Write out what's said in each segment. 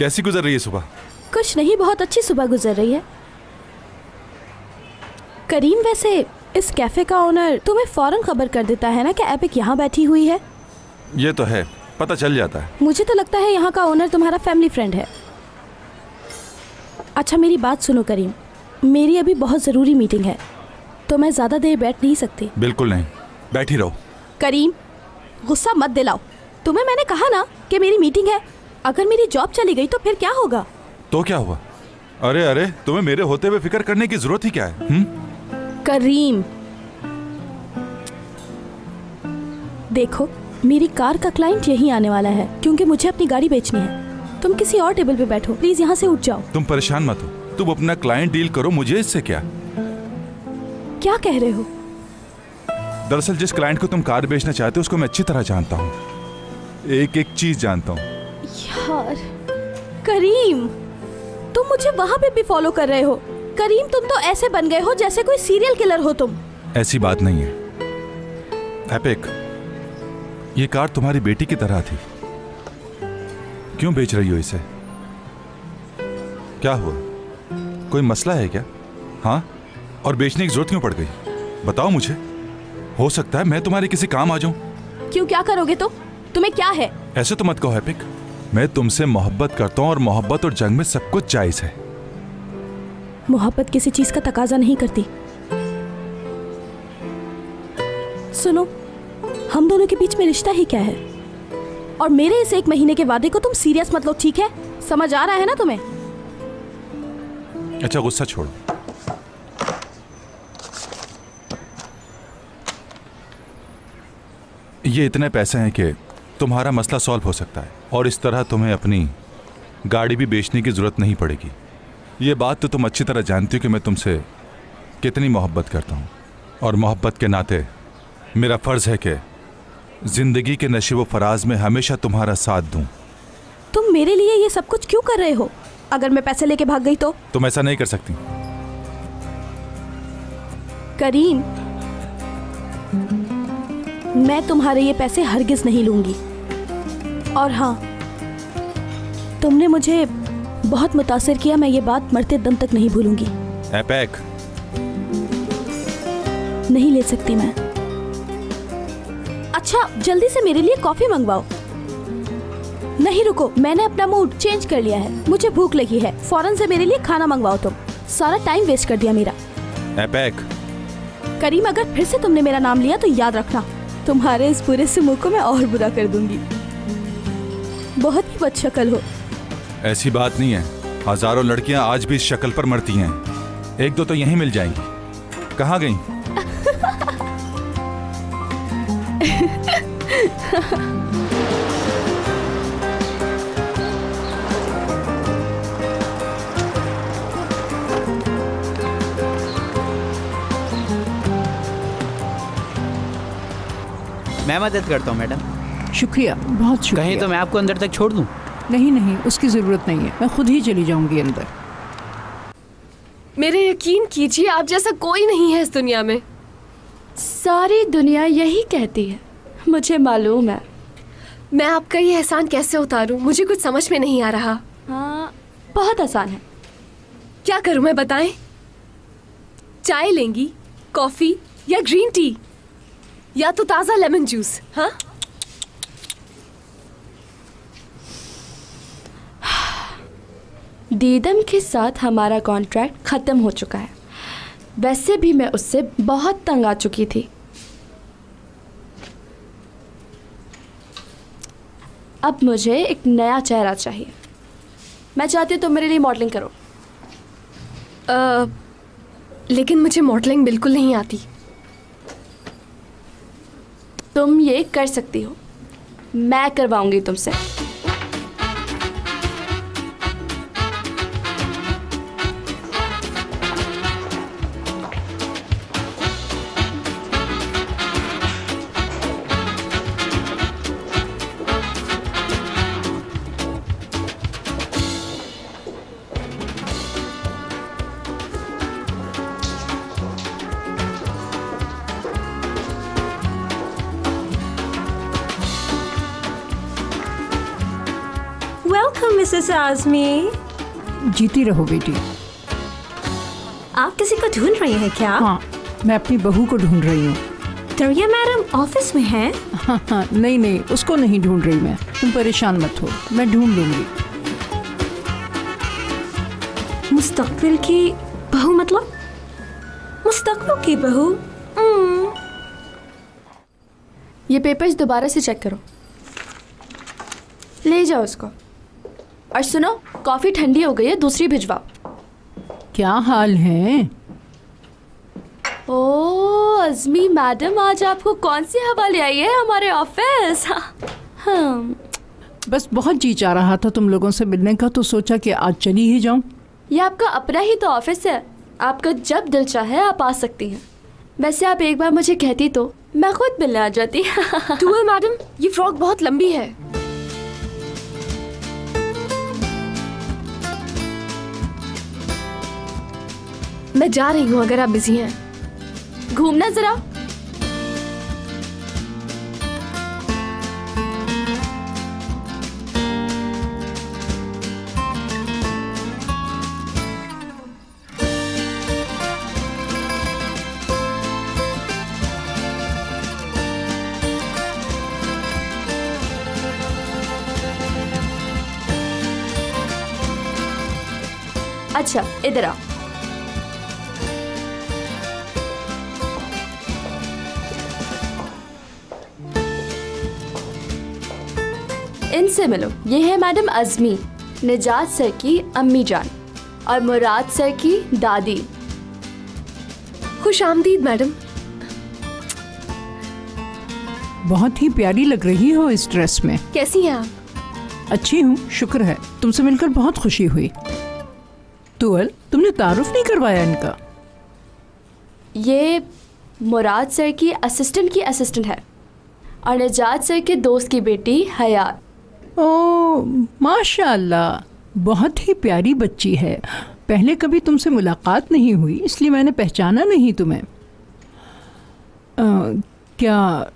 कैसी गुजर रही है सुबह? कुछ नहीं, बहुत अच्छी सुबह गुजर रही है। करीम, वैसे इस कैफे का ओनर तुम्हें फौरन खबर कर देता है ना कि एपिक यहाँ बैठी हुई है? ये तो है, पता चल जाता है। मुझे तो लगता है यहाँ का ओनर तुम्हारा फैमिली फ्रेंड है। अच्छा मेरी बात सुनो करीम, मेरी अभी बहुत ज़रूरी मीटिंग है तो मैं ज़्यादा देर बैठ नहीं सकती। बिल्कुल नहीं, बैठी रहो। करीम, गुस्सा मत दिलाओ। तुम्हें मैंने कहा ना कि मेरी मीटिंग है। अगर मेरी जॉब चली गई तो फिर क्या होगा? तो क्या हुआ? अरे अरे, तुम्हें मेरे होते हुए फिक्र करने की जरूरत ही क्या है? करीम देखो, मेरी कार का क्लाइंट यहीं आने वाला है क्योंकि मुझे अपनी गाड़ी बेचनी है। तुम किसी और टेबल पे बैठो, प्लीज यहाँ से उठ जाओ। तुम परेशान मत हो, तुम अपना क्लाइंट डील करो, मुझे इससे क्या? क्या कह रहे हो? दरअसल जिस क्लाइंट को तुम कार बेचना चाहते हो उसको मैं अच्छी तरह जानता हूँ, एक एक चीज जानता हूँ। यार करीम, तुम मुझे वहाँ पे भी फॉलो कर रहे हो। करीम, तुम तो ऐसे बन गए हो जैसे कोई सीरियल किलर हो तुम। ऐसी बात नहीं है एपिक, ये कार तुम्हारी बेटी की तरह थी, क्यों बेच रही हो इसे? क्या हुआ, कोई मसला है क्या? हाँ, और बेचने की जरूरत क्यों पड़ गई? बताओ मुझे, हो सकता है मैं तुम्हारे किसी काम आ जाऊं। क्यों, क्या करोगे तुम? तुम्हें क्या है? ऐसे तो मत कहो एपिक, मैं तुमसे मोहब्बत करता हूं और मोहब्बत और जंग में सब कुछ जायज है। मोहब्बत किसी चीज का तकाजा नहीं करती। सुनो, हम दोनों के बीच में रिश्ता ही क्या है? और मेरे इस 1 महीने के वादे को तुम सीरियस मत लो, ठीक है? समझ आ रहा है ना तुम्हें? अच्छा गुस्सा छोड़ो, ये इतने पैसे हैं कि तुम्हारा मसला सॉल्व हो सकता है और इस तरह तुम्हें अपनी गाड़ी भी बेचने की जरूरत नहीं पड़ेगी। ये बात तो तुम अच्छी तरह जानती हो कि मैं तुमसे कितनी मोहब्बत करता हूँ और मोहब्बत के नाते मेरा फर्ज है कि जिंदगी के नशीब फराज में हमेशा तुम्हारा साथ दूं। तुम मेरे लिए ये सब कुछ क्यों कर रहे हो? अगर मैं पैसे लेके भाग गई तो? तुम ऐसा नहीं कर सकती। करीम, मैं तुम्हारे ये पैसे हरगिज नहीं लूंगी। और हाँ, तुमने मुझे बहुत मुतासिर किया, मैं ये बात मरते दम तक नहीं भूलूंगी। एपिक, नहीं ले सकती मैं। अच्छा जल्दी से मेरे लिए कॉफी मंगवाओ। नहीं रुको, मैंने अपना मूड चेंज कर लिया है, मुझे भूख लगी है। फौरन से मेरे लिए खाना मंगवाओ। तुम सारा टाइम वेस्ट कर दिया मेरा। एपिक। करीम, अगर फिर से तुमने मेरा नाम लिया तो याद रखना, तुम्हारे इस बुरे से मुंह को मैं और बुरा कर दूंगी। बहुत ही बदशक्ल हो। ऐसी बात नहीं है, हजारों लड़कियां आज भी इस शक्ल पर मरती हैं, एक दो तो यहीं मिल जाएंगी। कहाँ गई? मैं मदद करता हूँ मैडम। शुक्रिया, बहुत शुक्रिया। कहीं तो मैं आपको अंदर तक छोड़ दूँ? नहीं नहीं, उसकी ज़रूरत नहीं है, मैं खुद ही चली जाऊंगी अंदर। मेरे यकीन कीजिए, आप जैसा कोई नहीं है इस दुनिया में। सारी दुनिया यही कहती है, मुझे मालूम है। मैं आपका ये एहसान कैसे उतारूं, मुझे कुछ समझ में नहीं आ रहा। हाँ, बहुत आसान है। क्या करूं मैं, बताएं? चाय लेंगी, कॉफी या ग्रीन टी, या तो ताज़ा लेमन जूस? हाँ, दीदम के साथ हमारा कॉन्ट्रैक्ट ख़त्म हो चुका है। वैसे भी मैं उससे बहुत तंग आ चुकी थी। अब मुझे एक नया चेहरा चाहिए। मैं चाहती हूँ तुम मेरे लिए मॉडलिंग करो। लेकिन मुझे मॉडलिंग बिल्कुल नहीं आती। तुम ये कर सकती हो, मैं करवाऊंगी तुमसे। मिसेस आजमी। जीती रहो बेटी। आप किसी को ढूंढ रही हैं क्या? हाँ, मैं अपनी बहू को ढूंढ रही हूँ। दरिया मैडम ऑफिस में हैं? हाँ हाँ, नहीं नहीं, उसको नहीं ढूंढ रही मैं। तुम परेशान मत हो, मैं ढूंढ लूंगी। मुस्तकबिल की बहू मतलब? मुस्तकबिल की बहू? ये पेपर्स दोबारा से चेक करो। ले जाओ उसको। और सुनो, कॉफ़ी ठंडी हो गई है, दूसरी भिजवाओ। क्या हाल है? ओह अज़मी मैडम, आज आपको कौन सी हवा ले आई है हमारे ऑफिस? हाँ, बस बहुत जी चाह रहा था तुम लोगों से मिलने का, तो सोचा कि आज चली ही जाऊं। ये आपका अपना ही तो ऑफिस है, आपका जब दिल चाहे आप आ सकती हैं। वैसे आप एक बार मुझे कहती तो मैं खुद मिलने आ जाती। टूअल मैडम, ये फ्रॉक बहुत लंबी है। मैं जा रही हूँ अगर आप बिजी हैं। घूमना जरा। अच्छा इधर आओ। इनसे मिलो, ये है मैडम अज़मी, निजात सर की अम्मी जान, और मुराद सर की दादी। खुश आमदीद मैडम। बहुत ही प्यारी लग रही हो इस ड्रेस में। कैसी हैं आप? अच्छी हूँ, शुक्र है। तुमसे मिलकर बहुत खुशी हुई। तुअल, तुमने तारुफ नहीं करवाया इनका? ये मुराद सर की असिस्टेंट है, और निजात सर के दोस्त की बेटी हयात। ओह माशाअल्लाह, बहुत ही प्यारी बच्ची है। पहले कभी तुमसे मुलाकात नहीं हुई, इसलिए मैंने पहचाना नहीं तुम्हें। क्या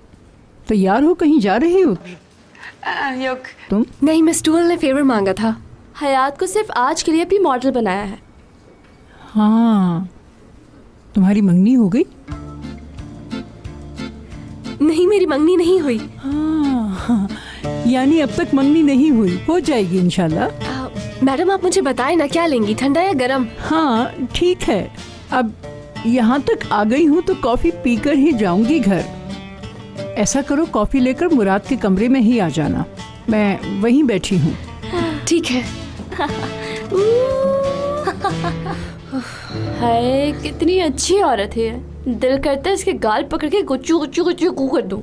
तैयार हो, कहीं जा रही हो तुम? नहीं, मिस टूअल ने फेवर मांगा था। हयात को सिर्फ आज के लिए भी मॉडल बनाया है। हाँ, तुम्हारी मंगनी हो गई? नहीं, मेरी मंगनी नहीं हुई। हाँ, यानी अब तक मंगनी नहीं हुई, हो जाएगी इंशाल्लाह। मैडम आप मुझे बताएं ना, क्या लेंगी, ठंडा या गरम? हाँ ठीक है, अब यहाँ तक आ गई हूँ तो कॉफी पीकर ही जाऊंगी घर। ऐसा करो, कॉफी लेकर मुराद के कमरे में ही आ जाना, मैं वहीं बैठी हूँ। ठीक है। हाय कितनी अच्छी औरत है, दिल करता है इसके गाल पकड़ के गुच्चू गुच्चू गुच्चू कर दूं।